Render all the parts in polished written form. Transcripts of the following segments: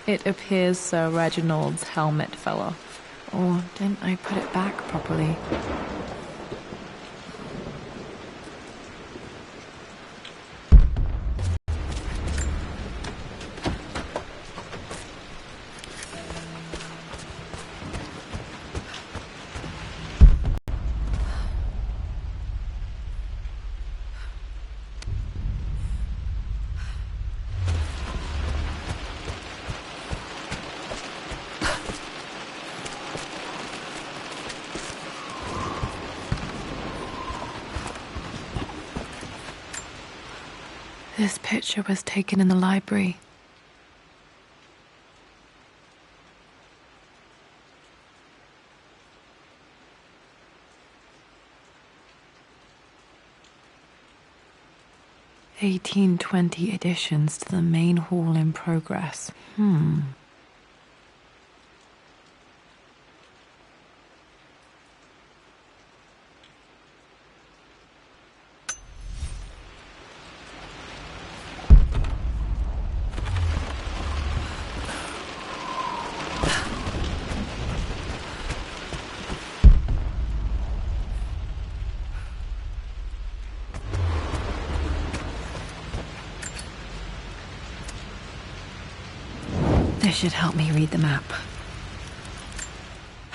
It appears Sir Reginald's helmet fell off. Or didn't I put it back properly? This picture was taken in the library. "1820 additions to the main hall in progress." This should help me read the map.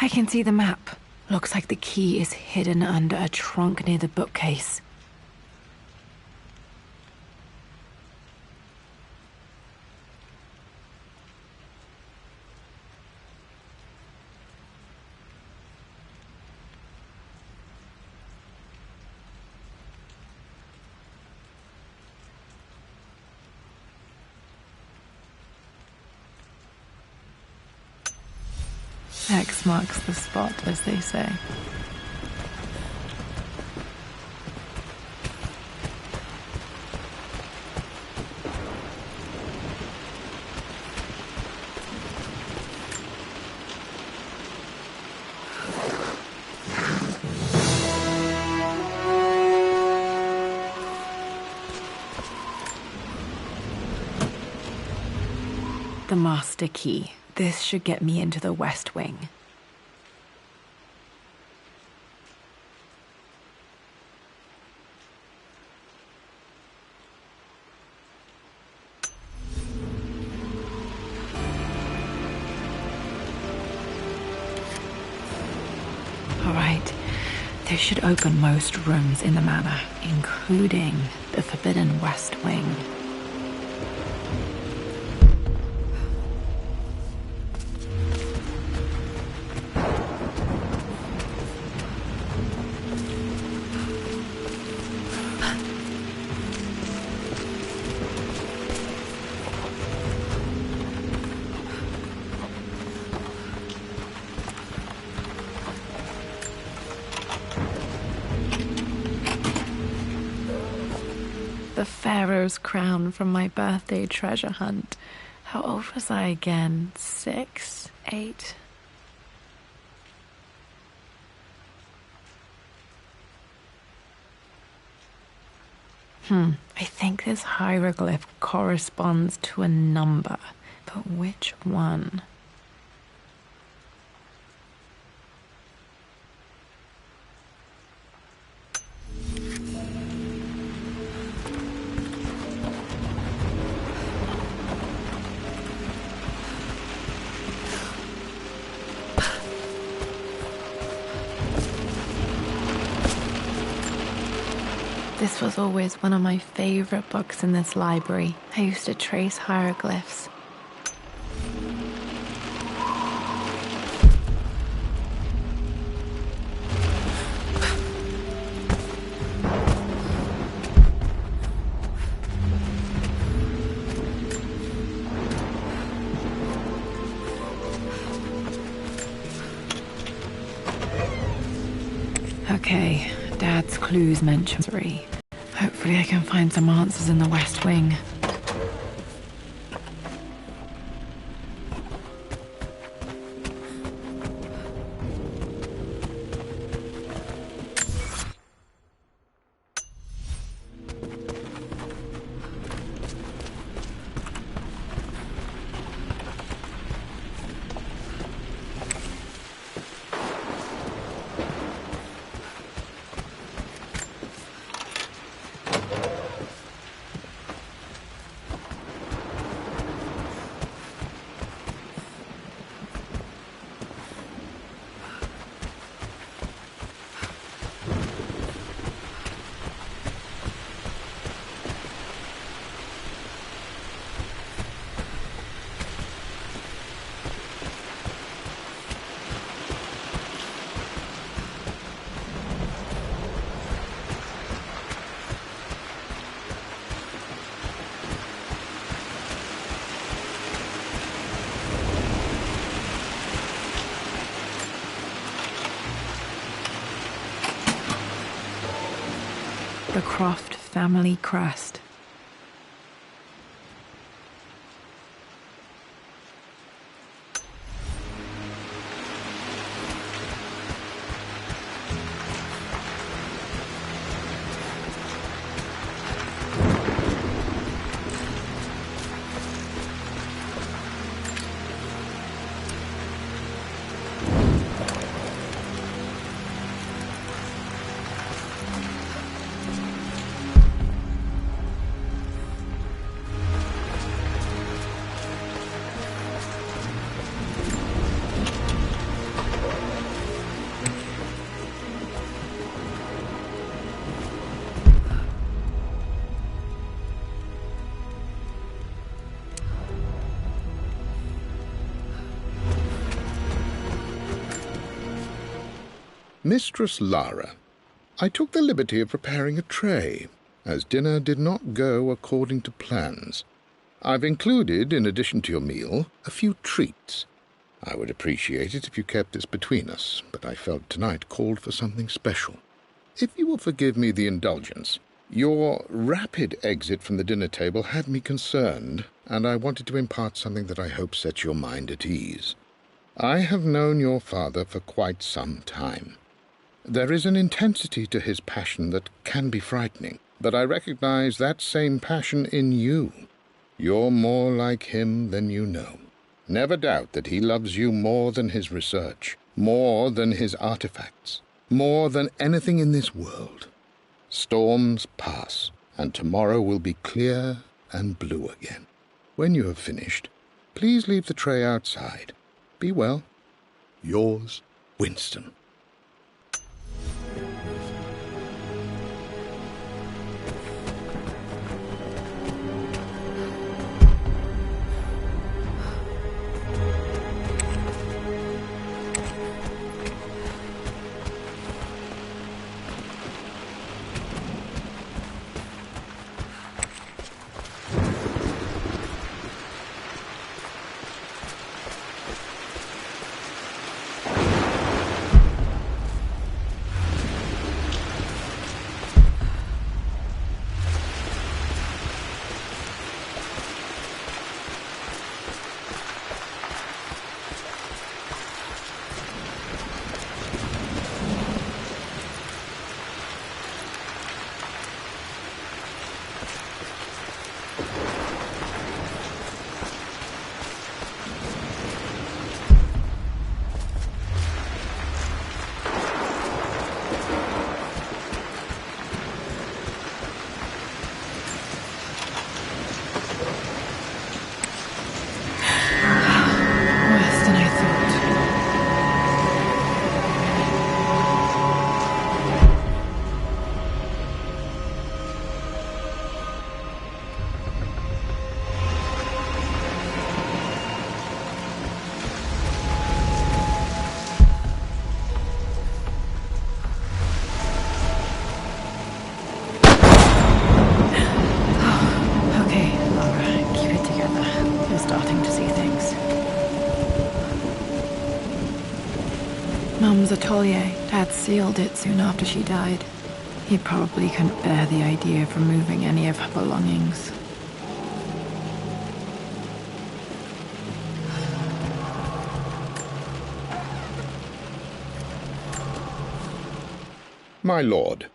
I can see the map. Looks like the key is hidden under a trunk near the bookcase. X marks the spot, as they say. The master key. This should get me into the West Wing. All right, this should open most rooms in the manor, including the forbidden West Wing. The Pharaoh's crown from my birthday treasure hunt. How old was I again? 6? 8? I think this hieroglyph corresponds to a number, but which one? This was always one of my favorite books in this library. I used to trace hieroglyphs. Okay, Dad's clues mention 3. Hopefully I can find some answers in the West Wing. Croft family crest. Mistress Lara, I took the liberty of preparing a tray, as dinner did not go according to plans. I've included, in addition to your meal, a few treats. I would appreciate it if you kept this between us, but I felt tonight called for something special. If you will forgive me the indulgence, your rapid exit from the dinner table had me concerned, and I wanted to impart something that I hope sets your mind at ease. I have known your father for quite some time. There is an intensity to his passion that can be frightening, but I recognize that same passion in you. You're more like him than you know. Never doubt that he loves you more than his research, more than his artifacts, more than anything in this world. Storms pass, and tomorrow will be clear and blue again. When you have finished, please leave the tray outside. Be well. Yours, Winston. Mum's atelier. Dad sealed it soon after she died. He probably couldn't bear the idea of removing any of her belongings. My lord,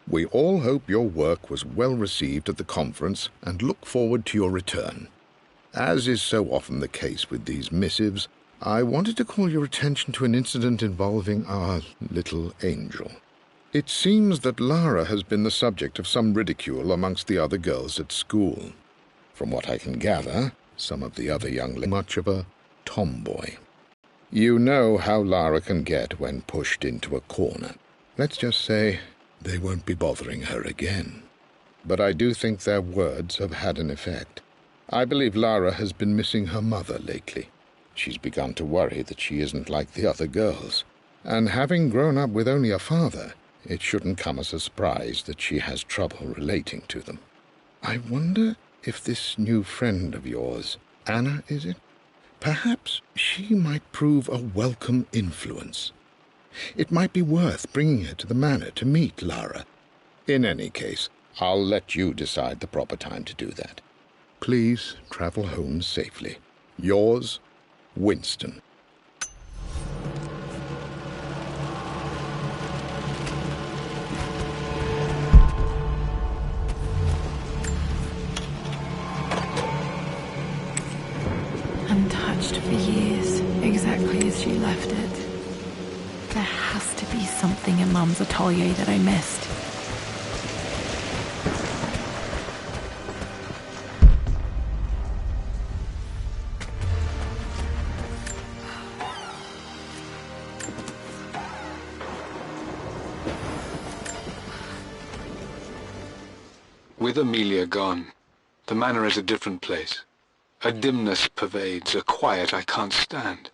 we all hope your work was well received at the conference and look forward to your return. As is so often the case with these missives, I wanted to call your attention to an incident involving our little angel. It seems that Lara has been the subject of some ridicule amongst the other girls at school. From what I can gather, some of the other young ladies are much of a tomboy. You know how Lara can get when pushed into a corner. Let's just say they won't be bothering her again. But I do think their words have had an effect. I believe Lara has been missing her mother lately. She's begun to worry that she isn't like the other girls. And having grown up with only a father, it shouldn't come as a surprise that she has trouble relating to them. I wonder if this new friend of yours, Anna, is it? Perhaps she might prove a welcome influence. It might be worth bringing her to the manor to meet Lara. In any case, I'll let you decide the proper time to do that. Please travel home safely. Yours, Winston. Untouched for years, exactly as she left it. There has to be something in Mum's atelier that I missed. With Amelia gone, the manor is a different place. A dimness pervades, a quiet I can't stand.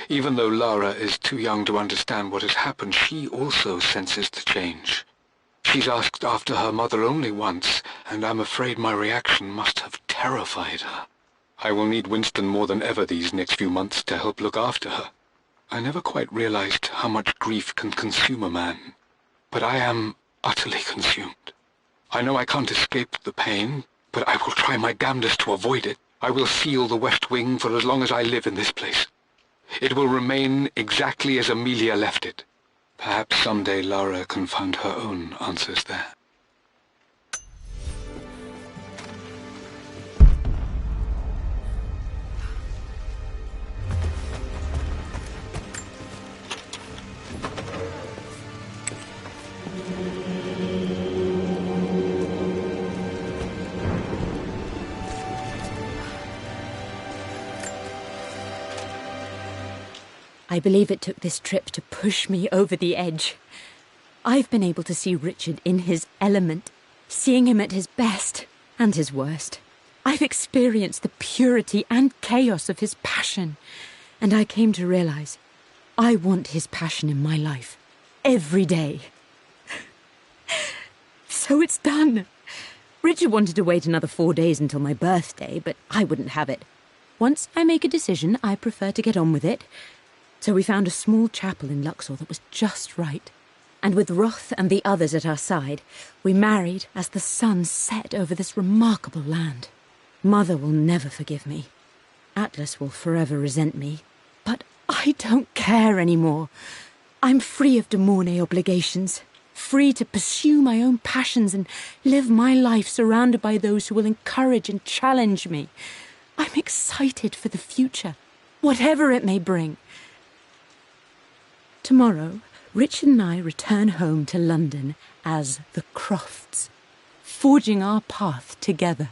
Even though Lara is too young to understand what has happened, she also senses the change. She's asked after her mother only once, and I'm afraid my reaction must have terrified her. I will need Winston more than ever these next few months to help look after her. I never quite realized how much grief can consume a man, but I am utterly consumed. I know I can't escape the pain, but I will try my damnedest to avoid it. I will seal the West Wing for as long as I live in this place. It will remain exactly as Amelia left it. Perhaps someday Lara can find her own answers there. I believe it took this trip to push me over the edge. I've been able to see Richard in his element, seeing him at his best and his worst. I've experienced the purity and chaos of his passion, and I came to realize I want his passion in my life every day. So it's done. Richard wanted to wait another 4 days until my birthday, but I wouldn't have it. Once I make a decision, I prefer to get on with it. So we found a small chapel in Luxor that was just right. And with Roth and the others at our side, we married as the sun set over this remarkable land. Mother will never forgive me. Atlas will forever resent me. But I don't care anymore. I'm free of de Mornay obligations, free to pursue my own passions and live my life surrounded by those who will encourage and challenge me. I'm excited for the future, whatever it may bring. Tomorrow, Richard and I return home to London as the Crofts, forging our path together.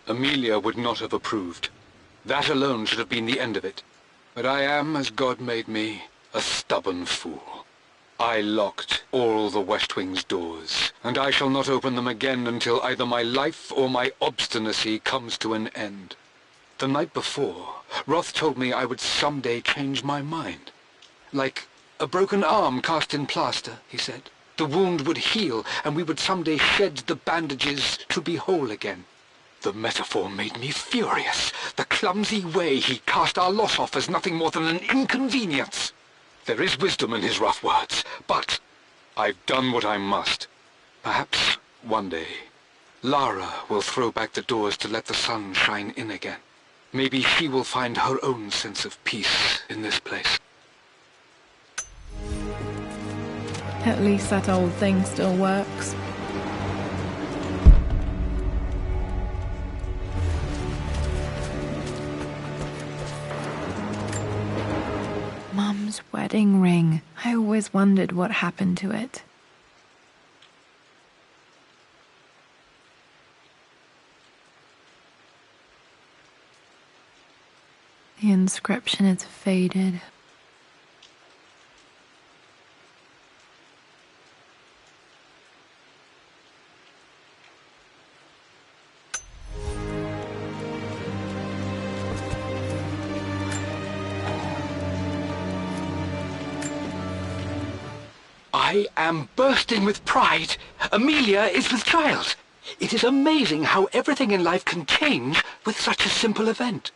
Amelia would not have approved. That alone should have been the end of it. But I am, as God made me, a stubborn fool. I locked all the West Wing's doors, and I shall not open them again until either my life or my obstinacy comes to an end. The night before, Roth told me I would someday change my mind. Like a broken arm cast in plaster, he said. The wound would heal, and we would someday shed the bandages to be whole again. The metaphor made me furious. The clumsy way he cast our loss off as nothing more than an inconvenience. There is wisdom in his rough words, but I've done what I must. Perhaps one day, Lara will throw back the doors to let the sun shine in again. Maybe she will find her own sense of peace in this place. At least that old thing still works. Mum's wedding ring. I always wondered what happened to it. The inscription is faded. I am bursting with pride. Amelia is with child. It is amazing how everything in life can change with such a simple event.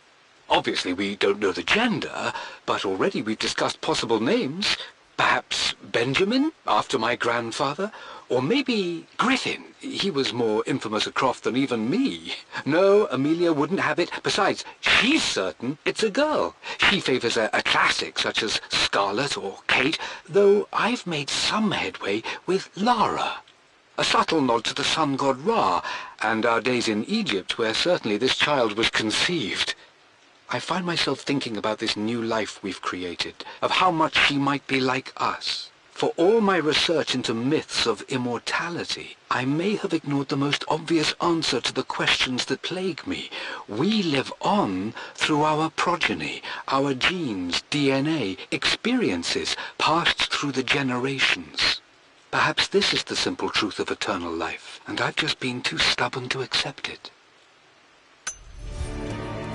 Obviously, we don't know the gender, but already we've discussed possible names. Perhaps Benjamin, after my grandfather, or maybe Griffin. He was more infamous a Croft than even me. No, Amelia wouldn't have it. Besides, she's certain it's a girl. She favours a classic such as Scarlet or Kate, though I've made some headway with Lara. A subtle nod to the sun god Ra, and our days in Egypt, where certainly this child was conceived. I find myself thinking about this new life we've created, of how much she might be like us. For all my research into myths of immortality, I may have ignored the most obvious answer to the questions that plague me. We live on through our progeny, our genes, DNA, experiences passed through the generations. Perhaps this is the simple truth of eternal life, and I've just been too stubborn to accept it.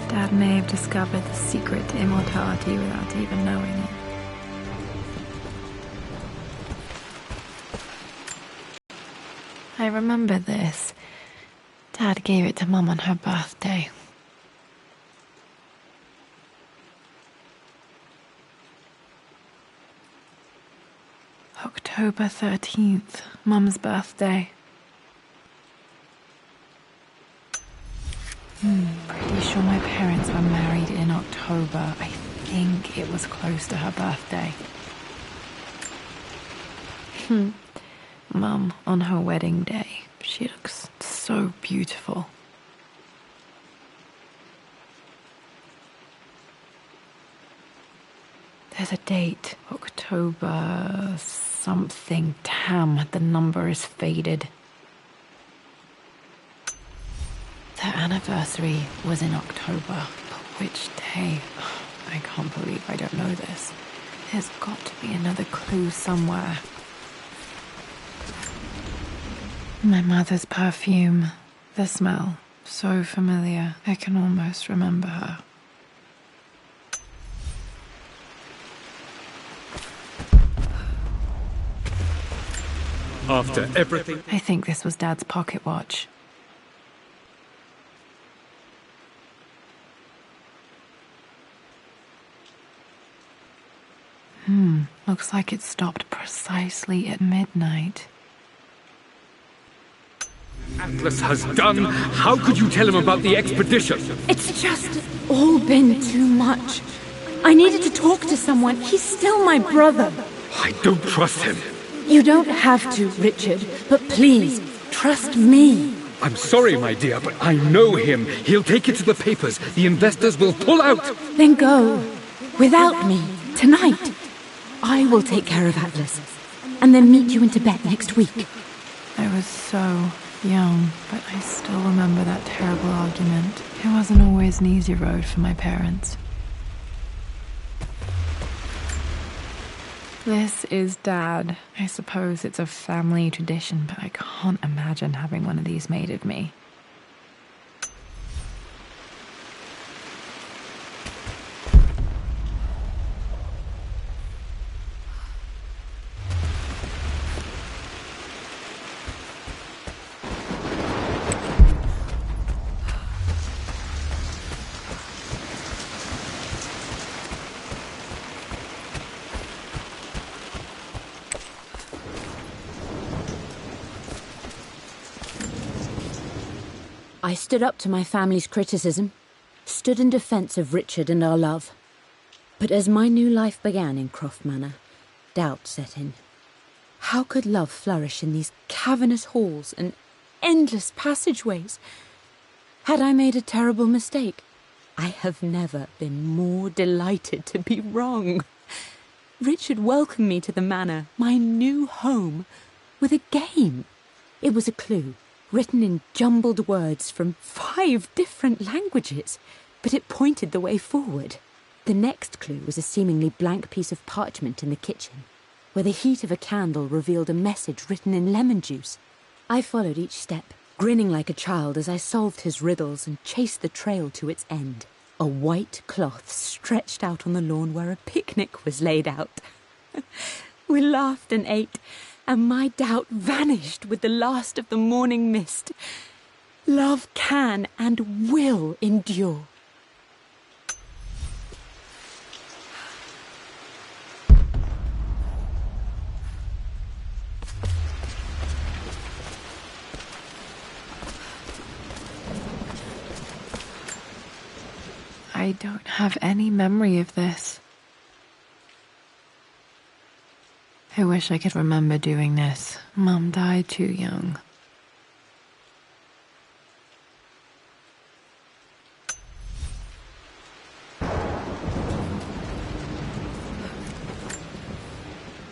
Dad may have discovered the secret to immortality without even knowing it. I remember this. Dad gave it to Mum on her birthday. October 13th, Mum's birthday. Pretty sure my parents were married in October. I think it was close to her birthday. Mum, on her wedding day, she looks so beautiful. There's a date, October something. Damn, the number is faded. Their anniversary was in October, but which day? I can't believe I don't know this. There's got to be another clue somewhere. My mother's perfume. The smell. So familiar. I can almost remember her. After everything... I think this was Dad's pocket watch. Looks like it stopped precisely at midnight. Atlas has done. How could you tell him about the expedition? It's just all been too much. I needed to talk to someone. He's still my brother. I don't trust him. You don't have to, Richard, but please, trust me. I'm sorry, my dear, but I know him. He'll take it to the papers. The investors will pull out. Then go. Without me. Tonight. I will take care of Atlas. And then meet you in Tibet next week. I was so young, but I still remember that terrible argument. It wasn't always an easy road for my parents. This is Dad. I suppose it's a family tradition, but I can't imagine having one of these made of me. I stood up to my family's criticism, stood in defence of Richard and our love. But as my new life began in Croft Manor, doubt set in. How could love flourish in these cavernous halls and endless passageways? Had I made a terrible mistake? I have never been more delighted to be wrong. Richard welcomed me to the manor, my new home, with a game. It was a clue, written in jumbled words from 5 different languages, but it pointed the way forward. The next clue was a seemingly blank piece of parchment in the kitchen, where the heat of a candle revealed a message written in lemon juice. I followed each step, grinning like a child as I solved his riddles and chased the trail to its end. A white cloth stretched out on the lawn where a picnic was laid out. We laughed and ate, and my doubt vanished with the last of the morning mist. Love can and will endure. I don't have any memory of this. I wish I could remember doing this. Mum died too young.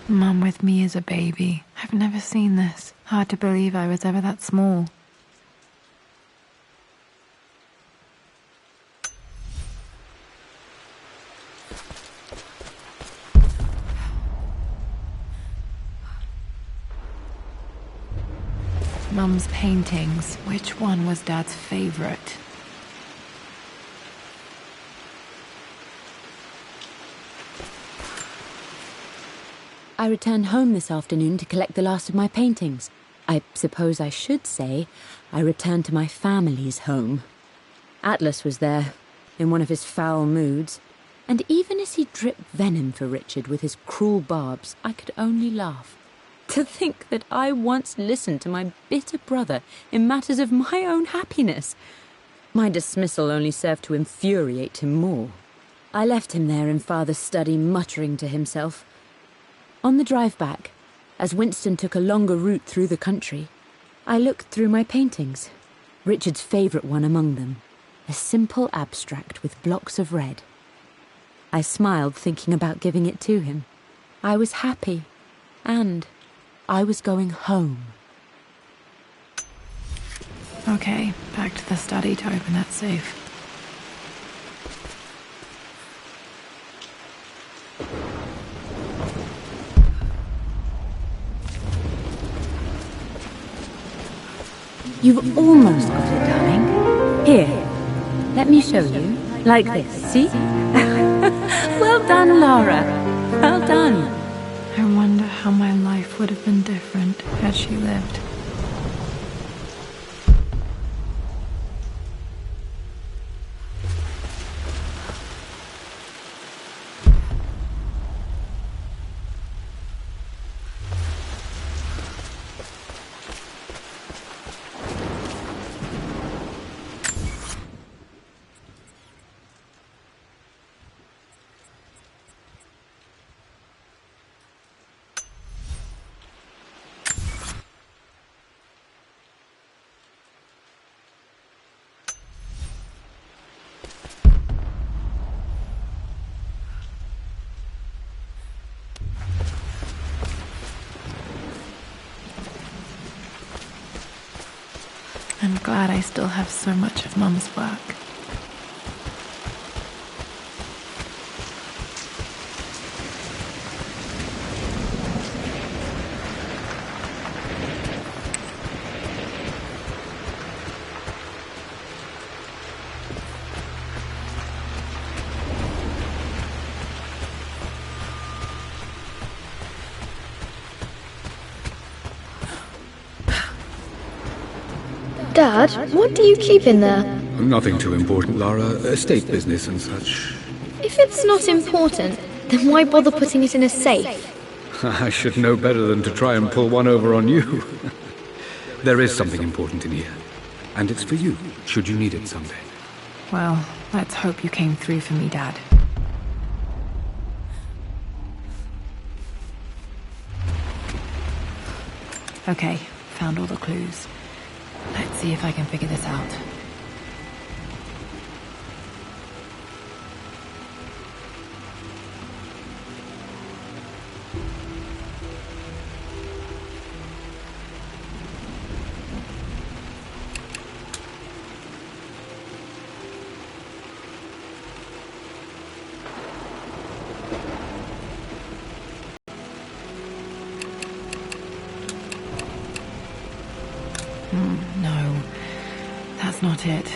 Mum with me as a baby. I've never seen this. Hard to believe I was ever that small. Mum's paintings. Which one was Dad's favorite? I returned home this afternoon to collect the last of my paintings. I suppose I should say I returned to my family's home. Atlas was there, in one of his foul moods, and even as he dripped venom for Richard with his cruel barbs, I could only laugh. To think that I once listened to my bitter brother in matters of my own happiness. My dismissal only served to infuriate him more. I left him there in Father's study, muttering to himself. On the drive back, as Winston took a longer route through the country, I looked through my paintings, Richard's favourite one among them, a simple abstract with blocks of red. I smiled, thinking about giving it to him. I was happy, and I was going home. Okay, back to the study to open that safe. You've almost got it, darling. Here, let me show you. Like this, see? Well done, Lara. Well done. I wonder how my life would have been different had she lived. I'm glad I still have so much of Mum's work. Dad, what do you keep in there? Nothing too important, Lara. Estate business and such. If it's not important, then why bother putting it in a safe? I should know better than to try and pull one over on you. There is something important in here. And it's for you, should you need it someday. Well, let's hope you came through for me, Dad. Okay, found all the clues. Let's see if I can figure this out. No, that's not it.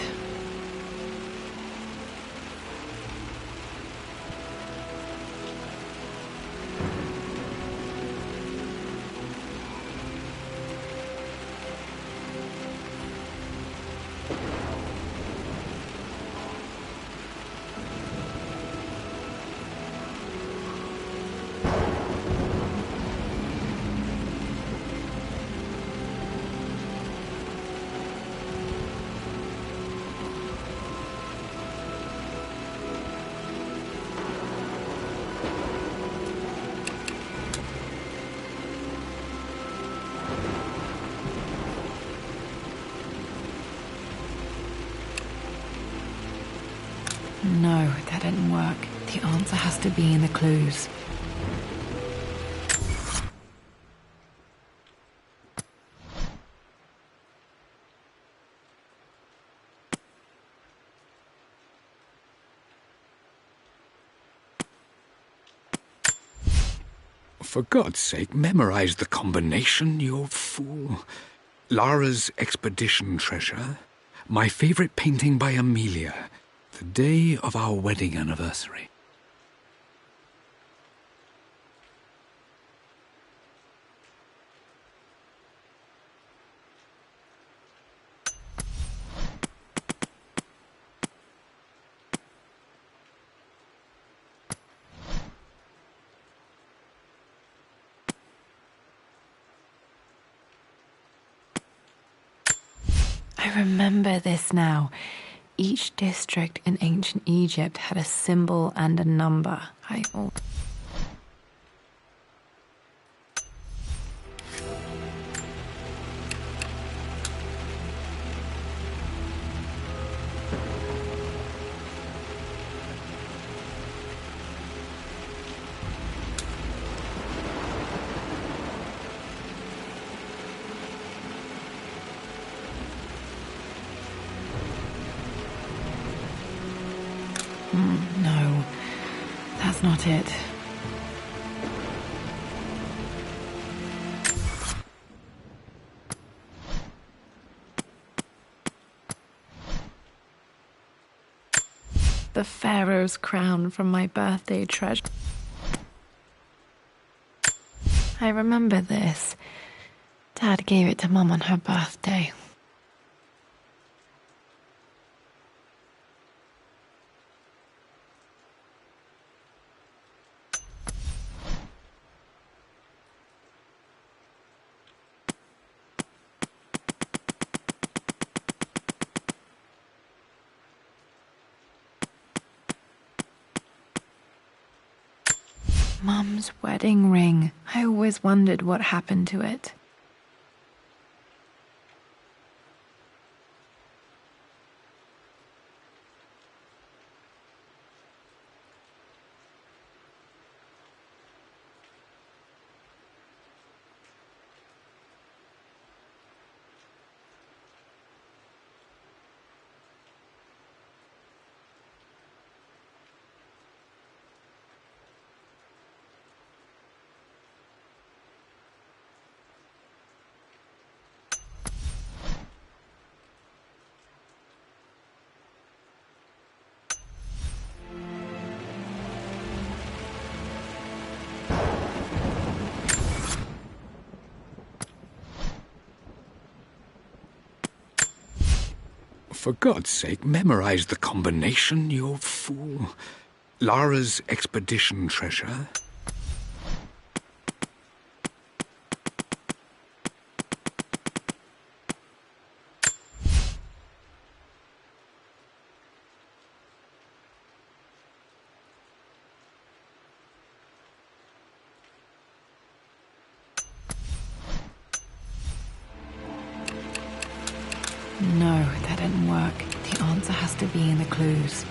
No, that didn't work. The answer has to be in the clues. For God's sake, memorize the combination, you fool. Lara's expedition treasure, my favorite painting by Amelia, the day of our wedding anniversary. I remember this now. Each district in ancient Egypt had a symbol and a number. No, that's not it. The pharaoh's crown from my birthday treasure. I remember this. Dad gave it to Mum on her birthday. Mum's wedding ring. I always wondered what happened to it. For God's sake, memorize the combination, you fool. Lara's expedition treasure. No, that didn't work. The answer has to be in the clues.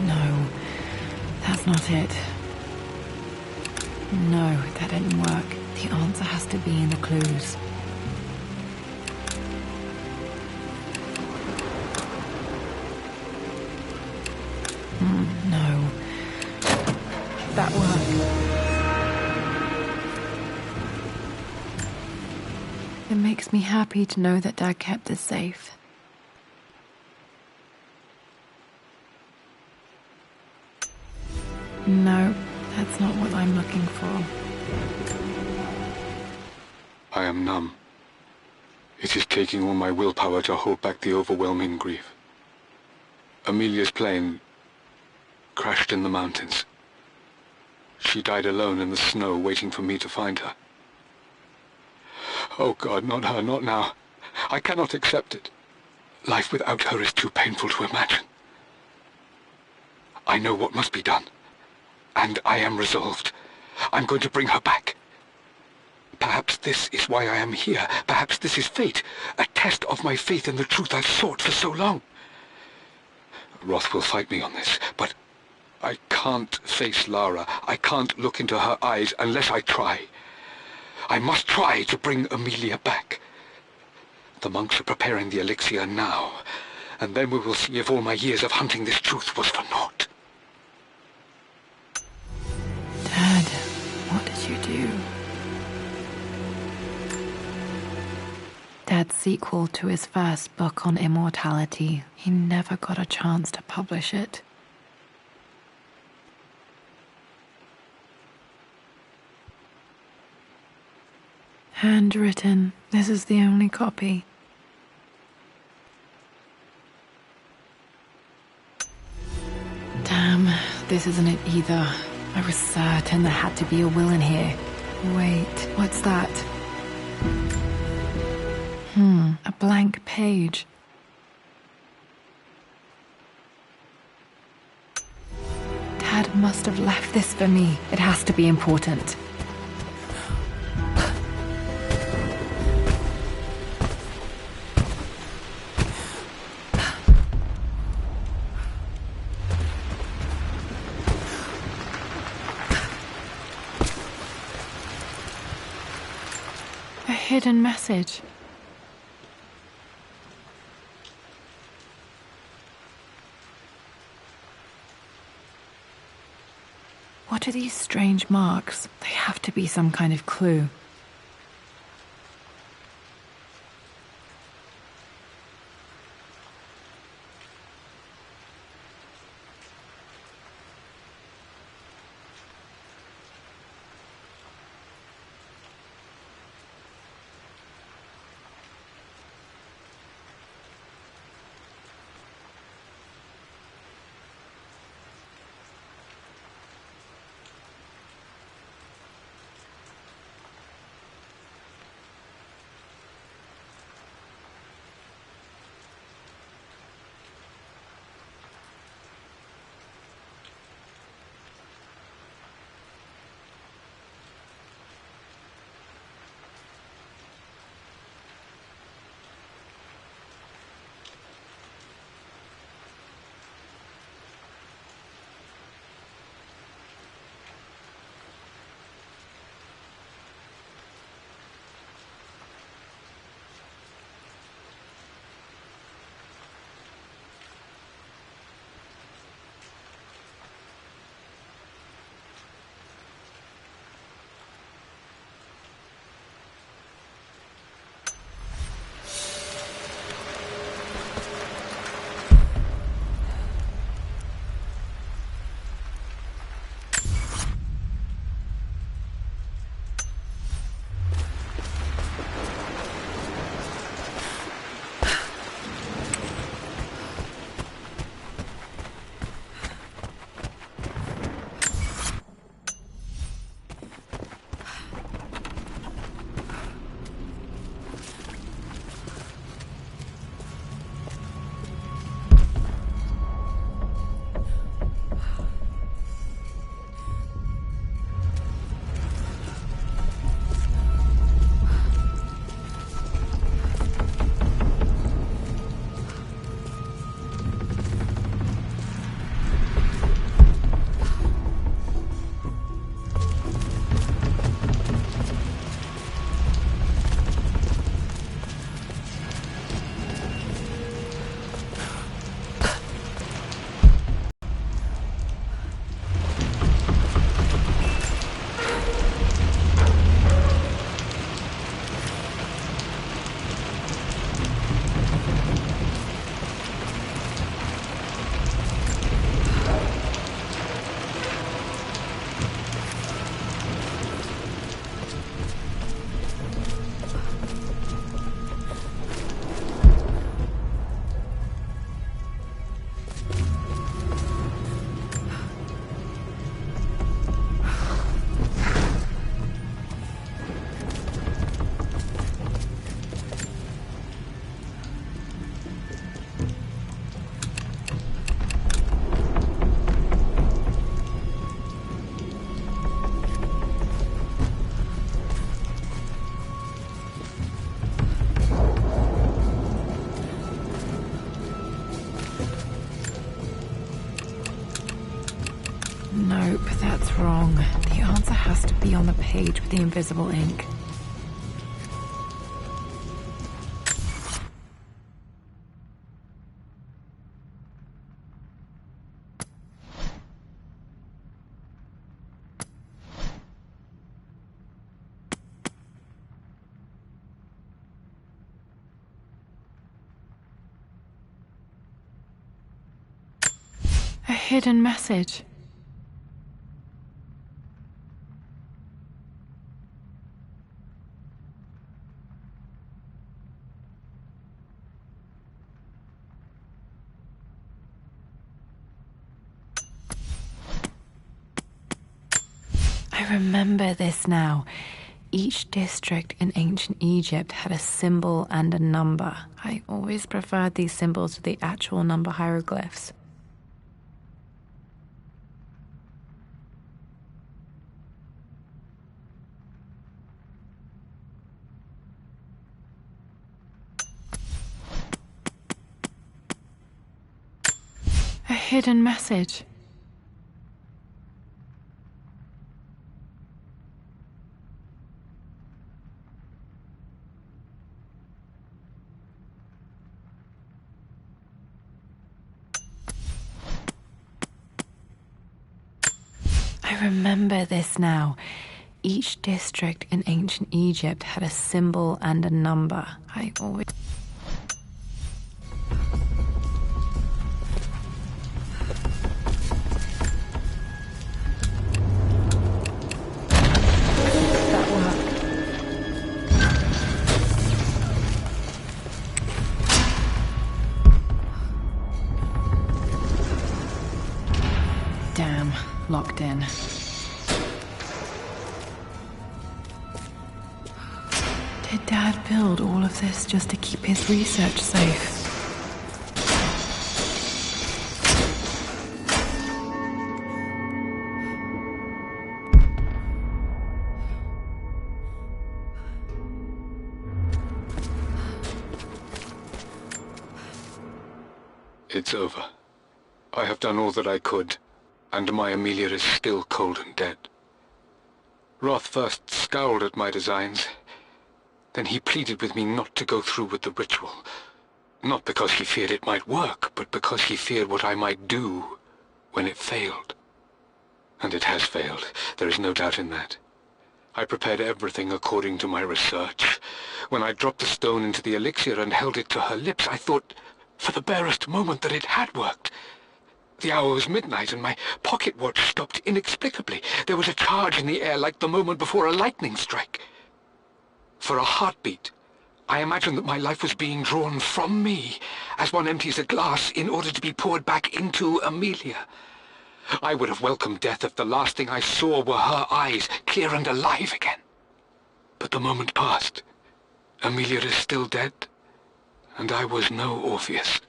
No, that's not it. No, that didn't work. The answer has to be in the clues. No. That worked. It makes me happy to know that Dad kept it safe. No, that's not what I'm looking for. I am numb. It is taking all my willpower to hold back the overwhelming grief. Amelia's plane crashed in the mountains. She died alone in the snow, waiting for me to find her. Oh God, not her, not now. I cannot accept it. Life without her is too painful to imagine. I know what must be done. And I am resolved. I'm going to bring her back. Perhaps this is why I am here. Perhaps this is fate. A test of my faith in the truth I've sought for so long. Roth will fight me on this, but I can't face Lara. I can't look into her eyes unless I try. I must try to bring Amelia back. The monks are preparing the elixir now, and then we will see if all my years of hunting this truth was for naught. Dad, what did you do? Dad's sequel to his first book on immortality. He never got a chance to publish it. Handwritten. This is the only copy. Damn, this isn't it either. I was certain there had to be a will in here. Wait, what's that? A blank page. Dad must have left this for me. It has to be important. A hidden message. What are these strange marks? They have to be some kind of clue. Nope, that's wrong. The answer has to be on the page with the invisible ink. A hidden message. I remember this now. Each district in ancient Egypt had a symbol and a number. I always preferred these symbols to the actual number hieroglyphs. A hidden message. I remember this now. Each district in ancient Egypt had a symbol and a number. I always... That worked. Damn, locked in. Did Dad build all of this just to keep his research safe? It's over. I have done all that I could, and my Amelia is still cold and dead. Roth first scowled at my designs. Then he pleaded with me not to go through with the ritual. Not because he feared it might work, but because he feared what I might do when it failed. And it has failed. There is no doubt in that. I prepared everything according to my research. When I dropped the stone into the elixir and held it to her lips, I thought for the barest moment that it had worked. The hour was midnight, and my pocket watch stopped inexplicably. There was a charge in the air like the moment before a lightning strike. For a heartbeat, I imagined that my life was being drawn from me, as one empties a glass in order to be poured back into Amelia. I would have welcomed death if the last thing I saw were her eyes, clear and alive again. But the moment passed. Amelia is still dead, and I was no Orpheus.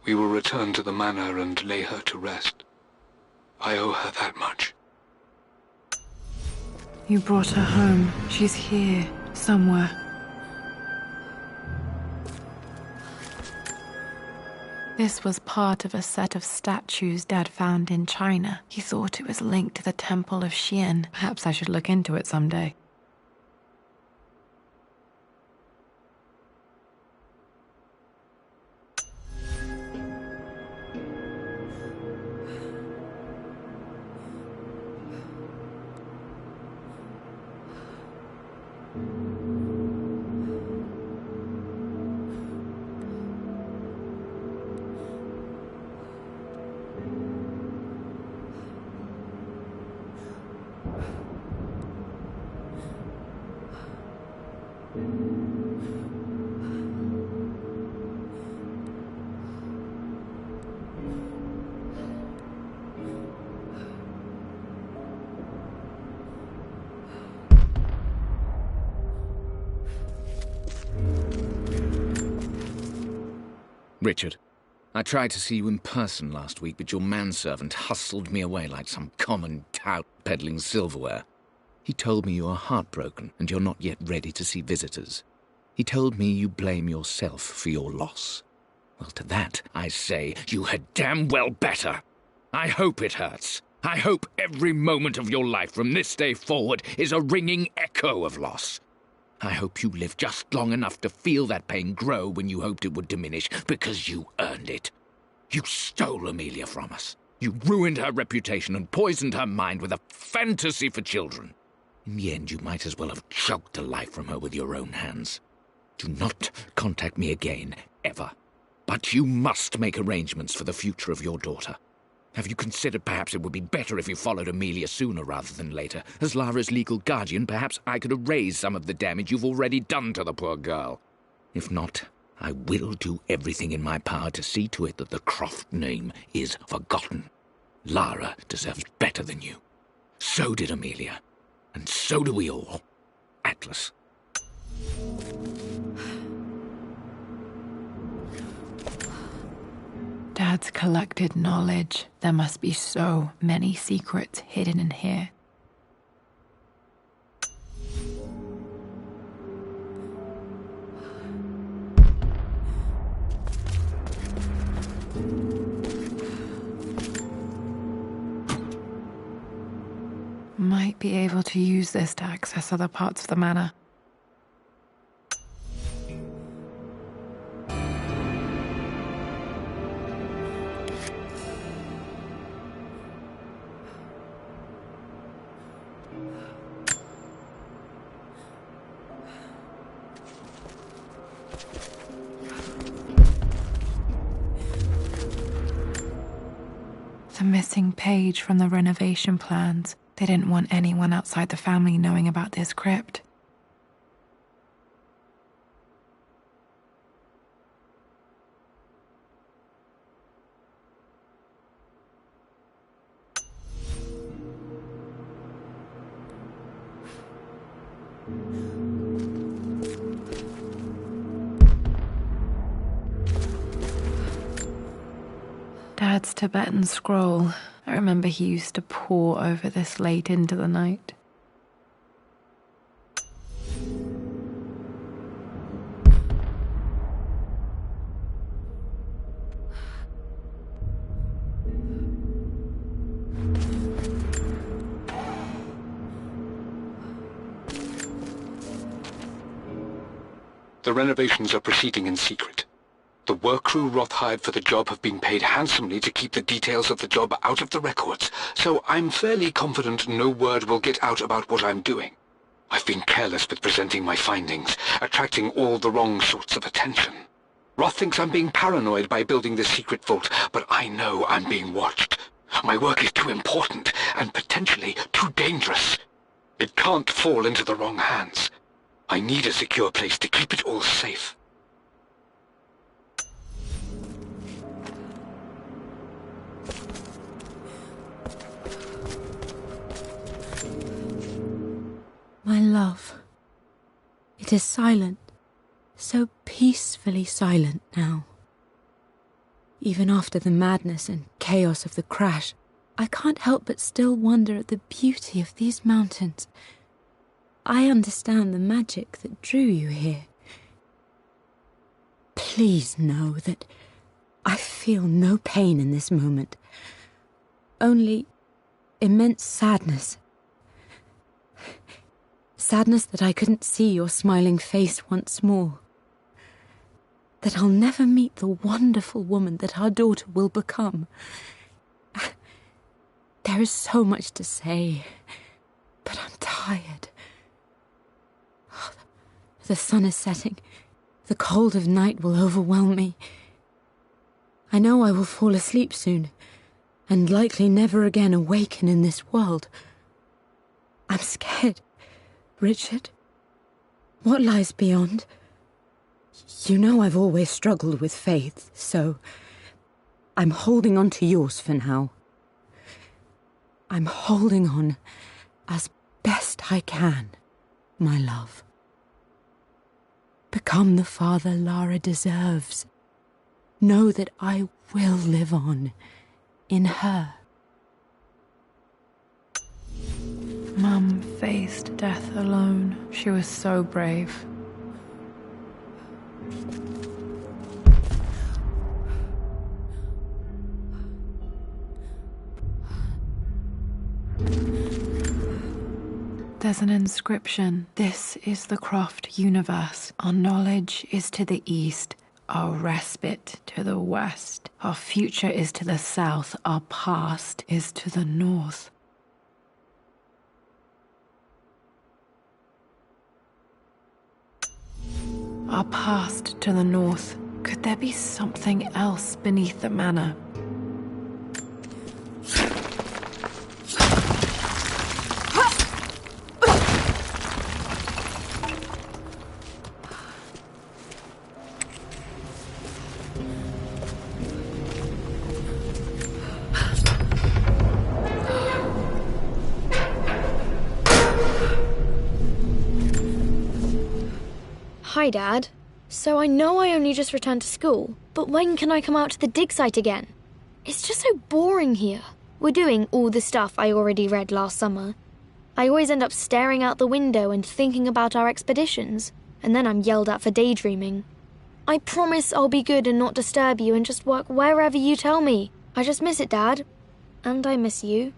We will return to the manor and lay her to rest. I owe her that much. You brought her home. She's here, somewhere. This was part of a set of statues Dad found in China. He thought it was linked to the Temple of Xian. Perhaps I should look into it someday. Richard, I tried to see you in person last week, but your manservant hustled me away like some common tout peddling silverware. He told me you are heartbroken and you're not yet ready to see visitors. He told me you blame yourself for your loss. Well, to that, I say you had damn well better. I hope it hurts. I hope every moment of your life from this day forward is a ringing echo of loss. I hope you live just long enough to feel that pain grow when you hoped it would diminish, because you earned it. You stole Amelia from us. You ruined her reputation and poisoned her mind with a fantasy for children. In the end, you might as well have choked the life from her with your own hands. Do not contact me again, ever. But you must make arrangements for the future of your daughter. Have you considered perhaps it would be better if you followed Amelia sooner rather than later? As Lara's legal guardian, perhaps I could erase some of the damage you've already done to the poor girl. If not, I will do everything in my power to see to it that the Croft name is forgotten. Lara deserves better than you. So did Amelia. And so do we all. Atlas. Dad's collected knowledge. There must be so many secrets hidden in here. Might be able to use this to access other parts of the manor. The missing page from the renovation plans. They didn't want anyone outside the family knowing about this crypt. Dad's Tibetan scroll. I remember he used to pore over this late into the night. The renovations are proceeding in secret. The work crew Roth hired for the job have been paid handsomely to keep the details of the job out of the records, so I'm fairly confident no word will get out about what I'm doing. I've been careless with presenting my findings, attracting all the wrong sorts of attention. Roth thinks I'm being paranoid by building this secret vault, but I know I'm being watched. My work is too important, and potentially too dangerous. It can't fall into the wrong hands. I need a secure place to keep it all safe. My love, it is silent, so peacefully silent now. Even after the madness and chaos of the crash, I can't help but still wonder at the beauty of these mountains. I understand the magic that drew you here. Please know that I feel no pain in this moment, only immense sadness. Sadness that I couldn't see your smiling face once more. That I'll never meet the wonderful woman that our daughter will become. There is so much to say, but I'm tired. The sun is setting. The cold of night will overwhelm me. I know I will fall asleep soon, and likely never again awaken in this world. I'm scared. Richard, what lies beyond? You know I've always struggled with faith, so I'm holding on to yours for now. I'm holding on as best I can, my love. Become the father Lara deserves. Know that I will live on in her. Mum faced death alone. She was so brave. There's an inscription. This is the Croft universe. Our knowledge is to the east, our respite to the west. Our future is to the south, our past is to the north. Our past to the north. Could there be something else beneath the manor? Hi, Dad. So I know I only just returned to school, but when can I come out to the dig site again? It's just so boring here. We're doing all the stuff I already read last summer. I always end up staring out the window and thinking about our expeditions, and then I'm yelled at for daydreaming. I promise I'll be good and not disturb you and just work wherever you tell me. I just miss it, Dad. And I miss you.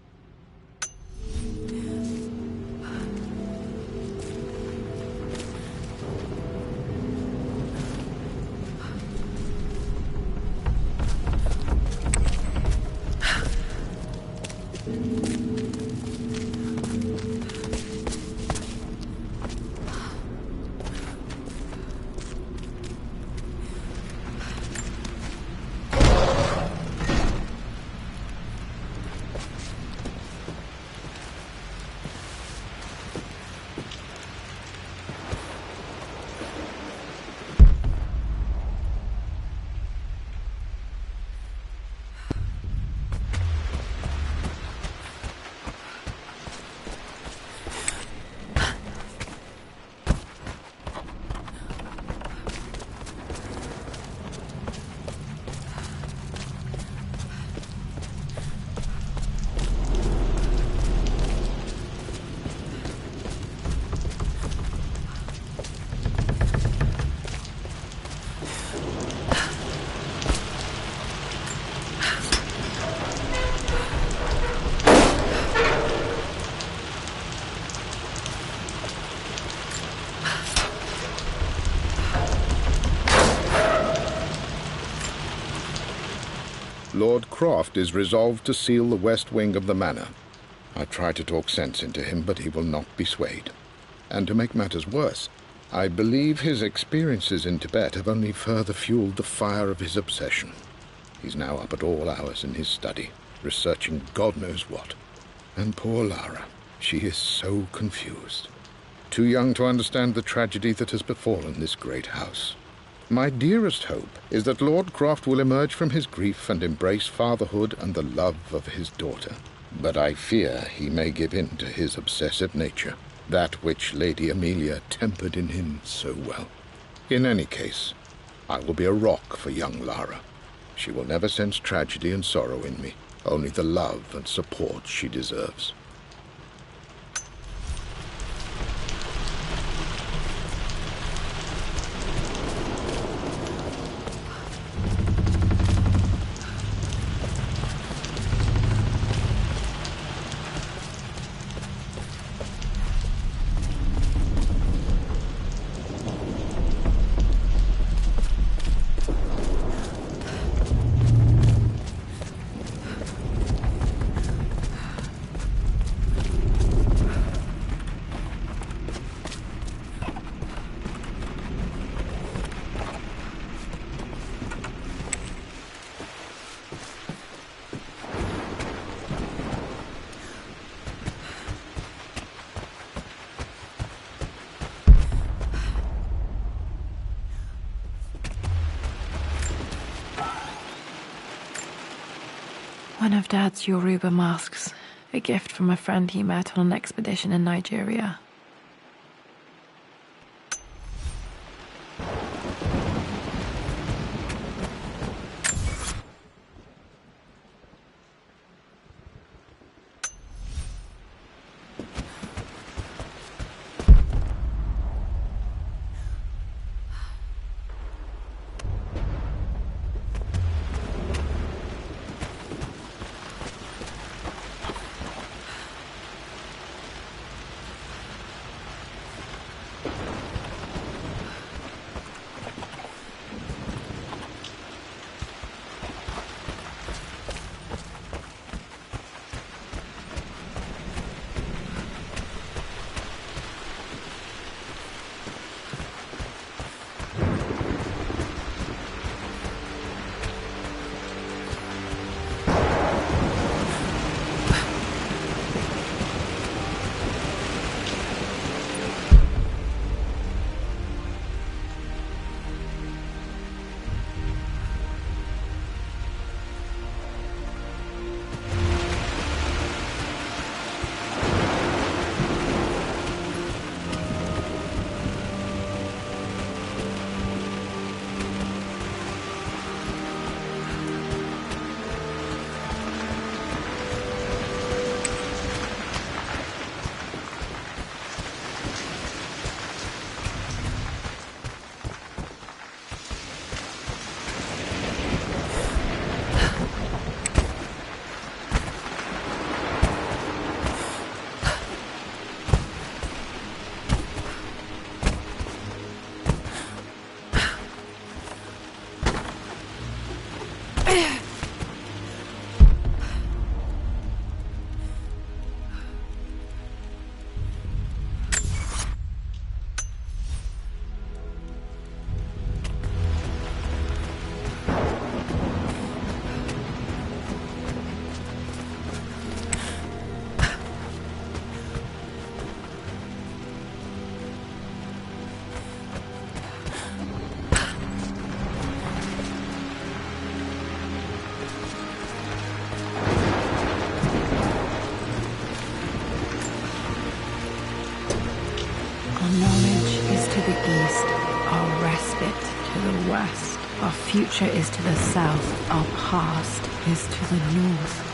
Lord Croft is resolved to seal the west wing of the manor. I try to talk sense into him, but he will not be swayed. And to make matters worse, I believe his experiences in Tibet have only further fueled the fire of his obsession. He's now up at all hours in his study, researching God knows what. And poor Lara, she is so confused. Too young to understand the tragedy that has befallen this great house. My dearest hope is that Lord Croft will emerge from his grief and embrace fatherhood and the love of his daughter. But I fear he may give in to his obsessive nature, that which Lady Amelia tempered in him so well. In any case, I will be a rock for young Lara. She will never sense tragedy and sorrow in me, only the love and support she deserves. One of Dad's Yoruba masks, a gift from a friend he met on an expedition in Nigeria. future is to the south, our past is to the north.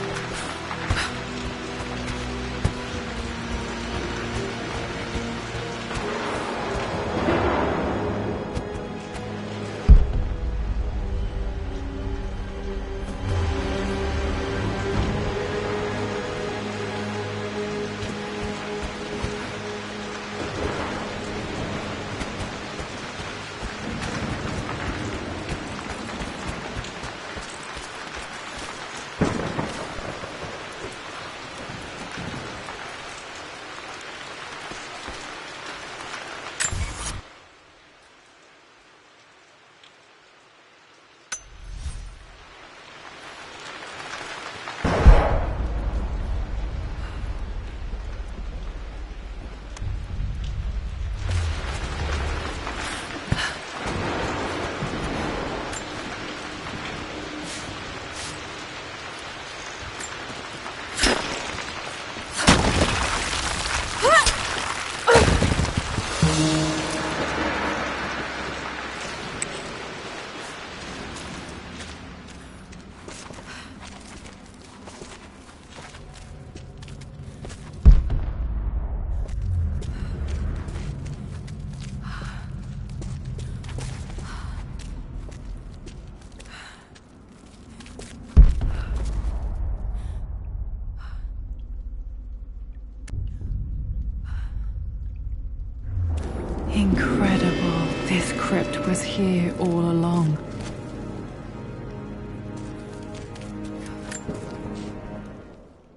Incredible. This crypt was here all along.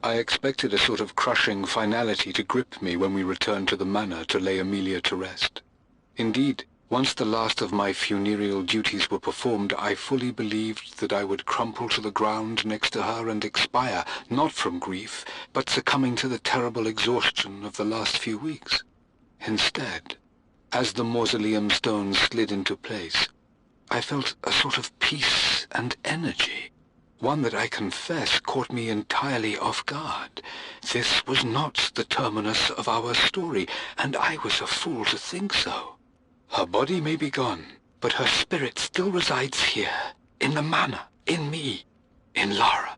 I expected a sort of crushing finality to grip me when we returned to the manor to lay Amelia to rest. Indeed, once the last of my funereal duties were performed, I fully believed that I would crumple to the ground next to her and expire, not from grief, but succumbing to the terrible exhaustion of the last few weeks. Instead, as the mausoleum stones slid into place, I felt a sort of peace and energy, one that I confess caught me entirely off guard. This was not the terminus of our story, and I was a fool to think so. Her body may be gone, but her spirit still resides here, in the manor, in me, in Lara.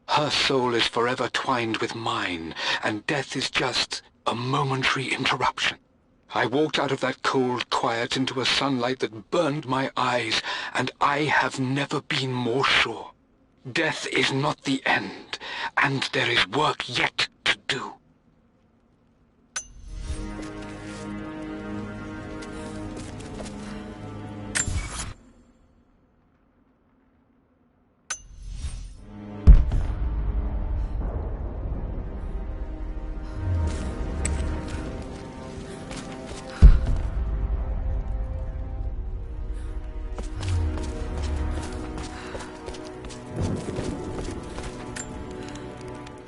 Her soul is forever twined with mine, and death is just a momentary interruption. I walked out of that cold quiet into a sunlight that burned my eyes, and I have never been more sure. Death is not the end, and there is work yet to do.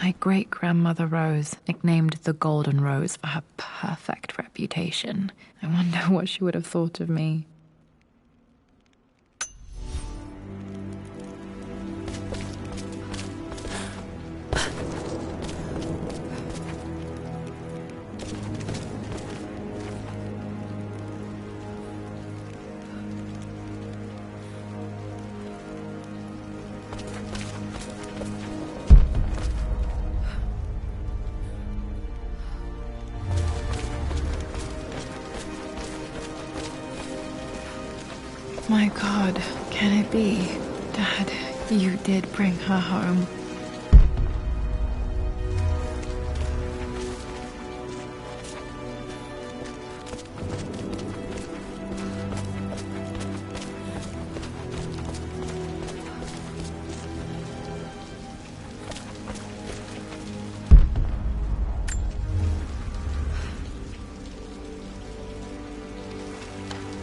My great-grandmother Rose, nicknamed the Golden Rose for her perfect reputation. I wonder what she would have thought of me. My God, can it be? Dad, you did bring her home.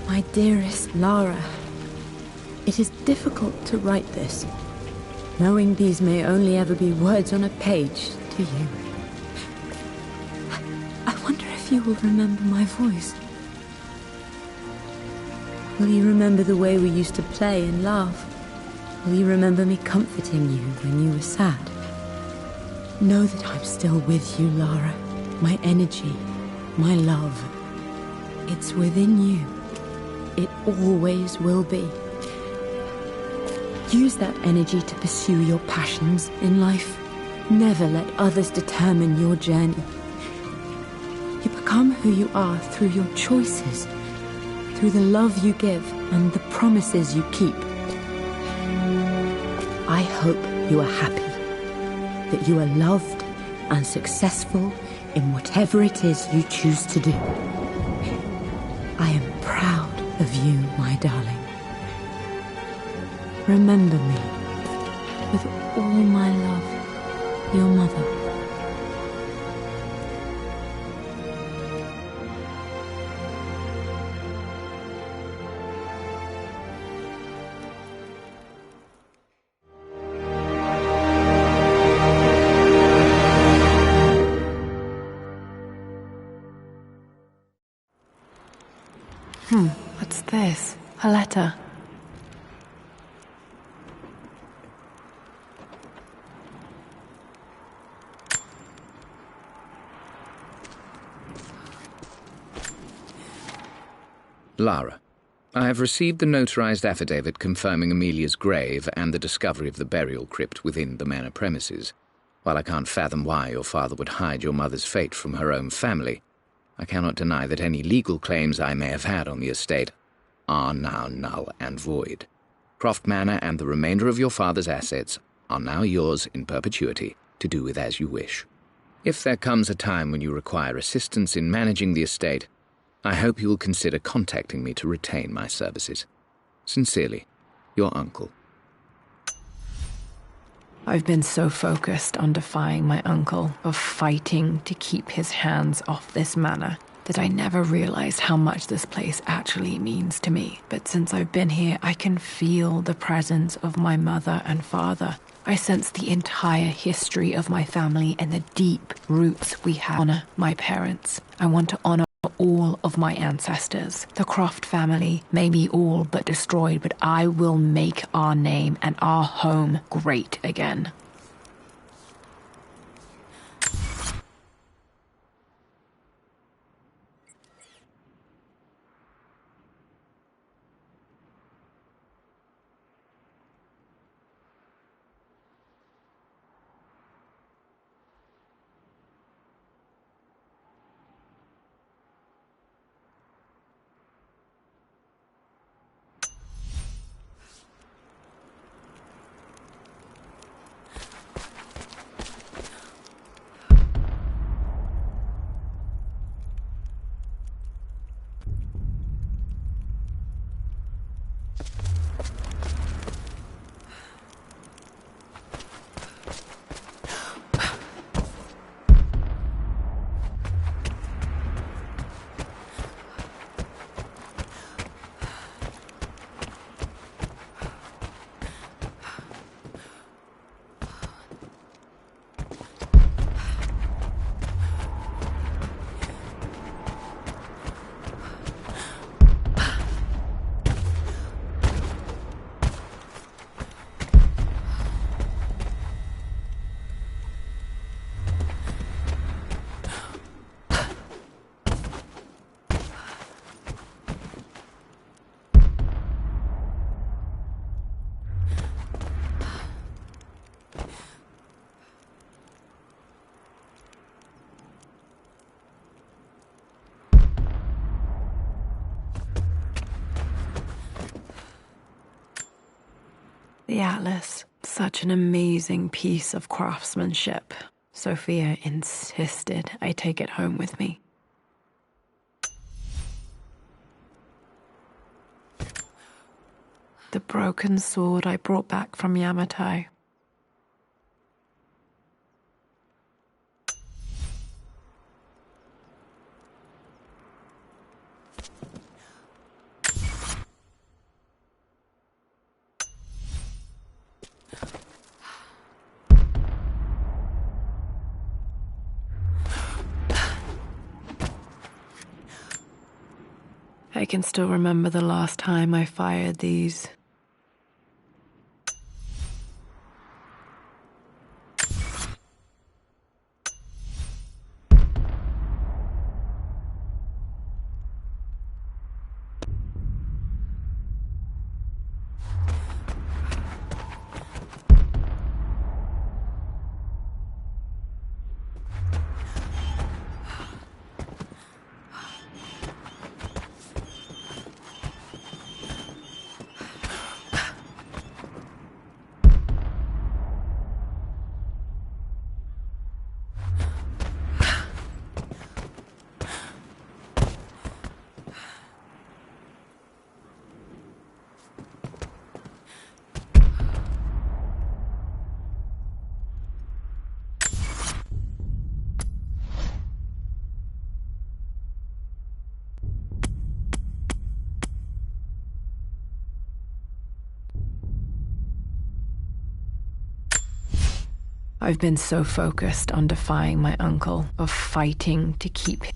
My dearest Lara, it is difficult to write this, knowing these may only ever be words on a page to you. I wonder if you will remember my voice. Will you remember the way we used to play and laugh? Will you remember me comforting you when you were sad? Know that I'm still with you, Lara. My energy, my love, it's within you. It always will be. Use that energy to pursue your passions in life. Never let others determine your journey. You become who you are through your choices, through the love you give and the promises you keep. I hope you are happy, that you are loved and successful in whatever it is you choose to do. I am proud of you, my darling. Remember me, with all my love, your mother. What's this? A letter. Lara, I have received the notarized affidavit confirming Amelia's grave and the discovery of the burial crypt within the manor premises. While I can't fathom why your father would hide your mother's fate from her own family, I cannot deny that any legal claims I may have had on the estate are now null and void. Croft Manor and the remainder of your father's assets are now yours in perpetuity to do with as you wish. If there comes a time when you require assistance in managing the estate, I hope you will consider contacting me to retain my services. Sincerely, your uncle. I've been so focused on defying my uncle, of fighting to keep his hands off this manor, that I never realized how much this place actually means to me. But since I've been here, I can feel the presence of my mother and father. I sense the entire history of my family and the deep roots we have. Honor my parents. I want to honor all of my ancestors. The Croft family may be all but destroyed, but I will make our name and our home great again. The atlas, such an amazing piece of craftsmanship. Sophia insisted I take it home with me. The broken sword I brought back from Yamatai. I can still remember the last time I fired these. I've been so focused on defying my uncle, of fighting to keep him.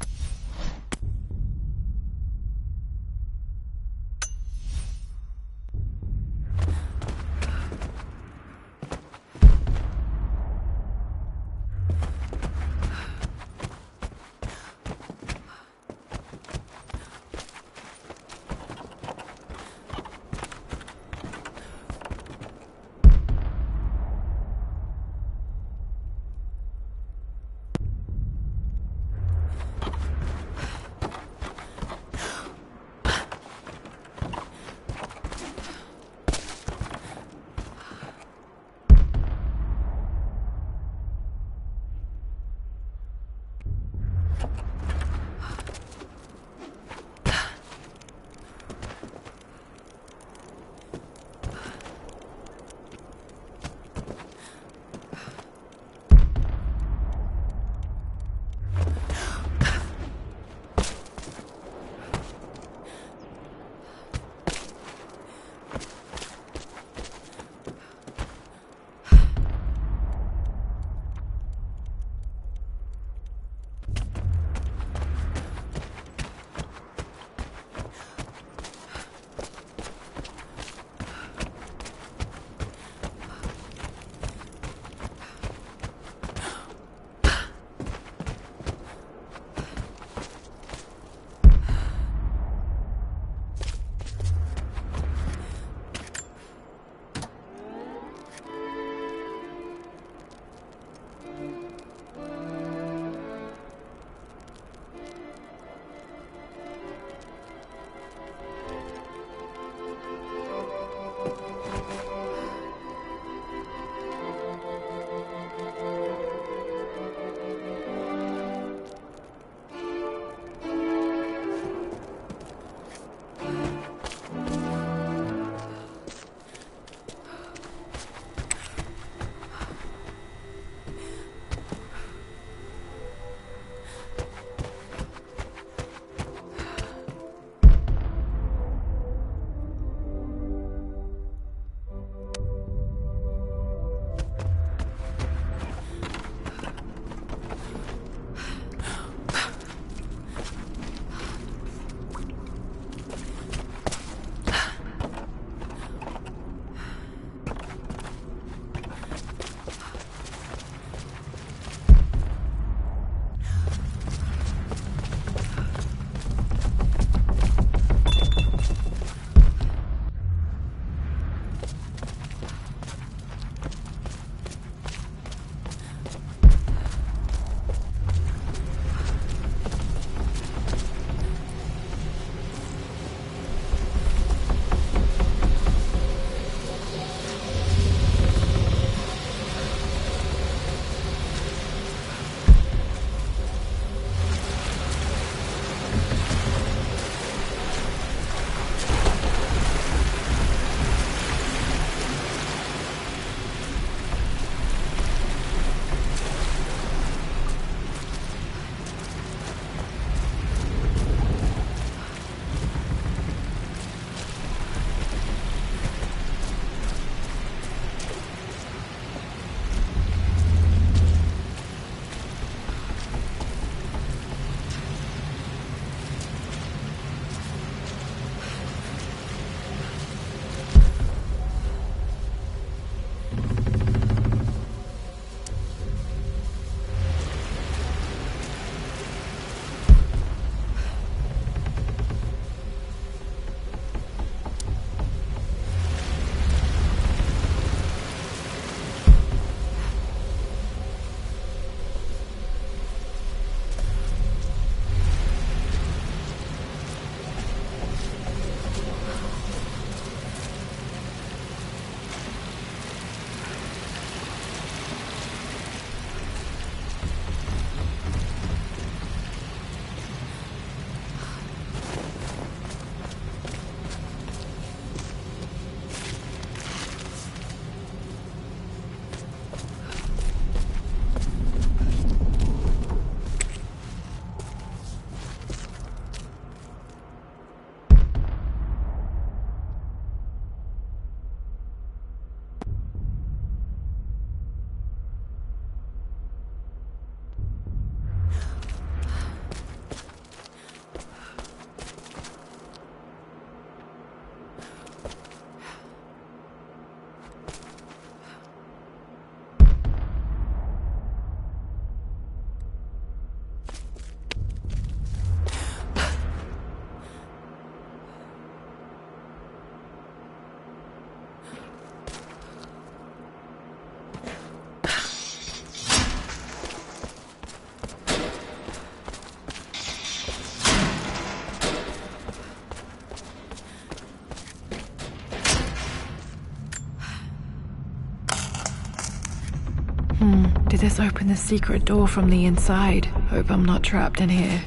Let's open the secret door from the inside. Hope I'm not trapped in here.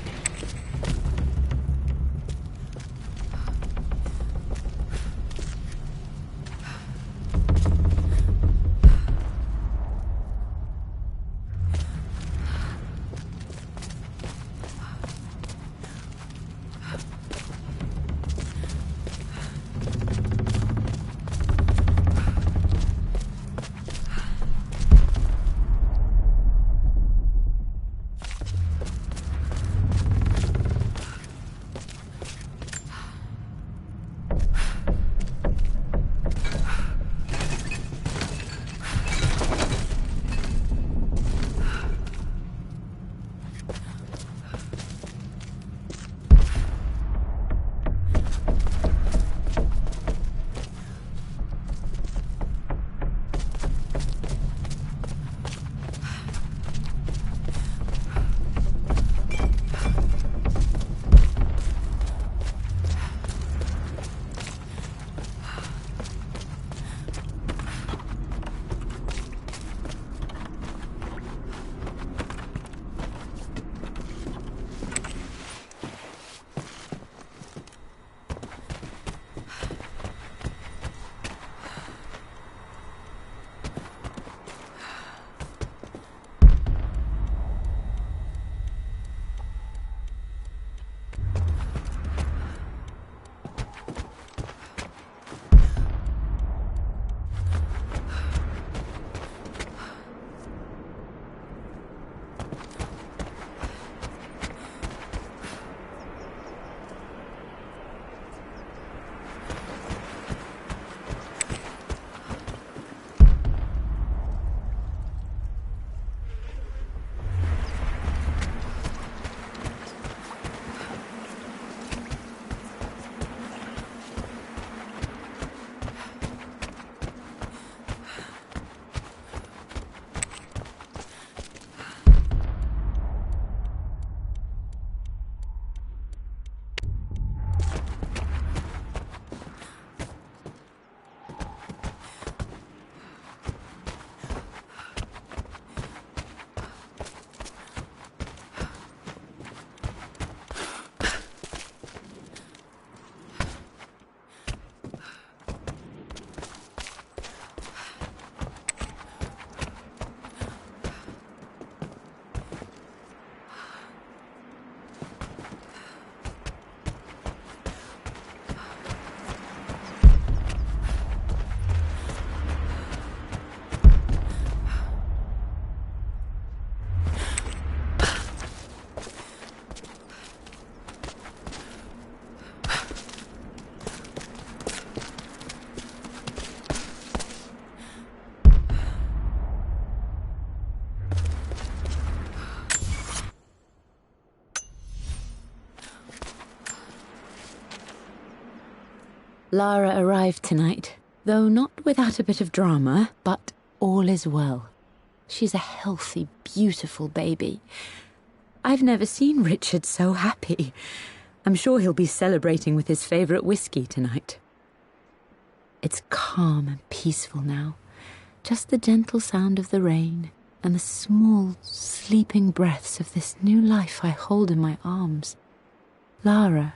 Lara arrived tonight, though not without a bit of drama, but all is well. She's a healthy, beautiful baby. I've never seen Richard so happy. I'm sure he'll be celebrating with his favourite whiskey tonight. It's calm and peaceful now. Just the gentle sound of the rain and the small, sleeping breaths of this new life I hold in my arms. Lara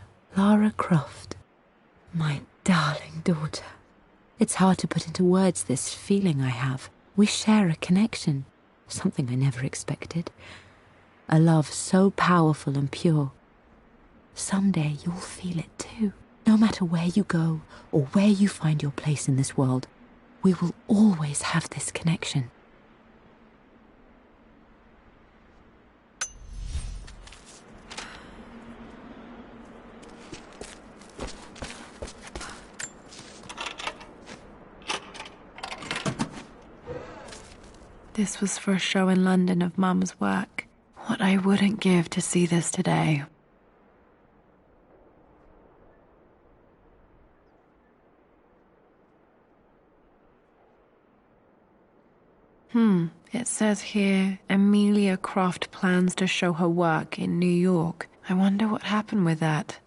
Croft, my darling daughter. It's hard to put into words this feeling I have. We share a connection, something I never expected. A love so powerful and pure. Someday you'll feel it too. No matter where you go or where you find your place in this world, we will always have this connection. This was for a show in London of Mum's work. What I wouldn't give to see this today. It says here, Amelia Croft plans to show her work in New York. I wonder what happened with that.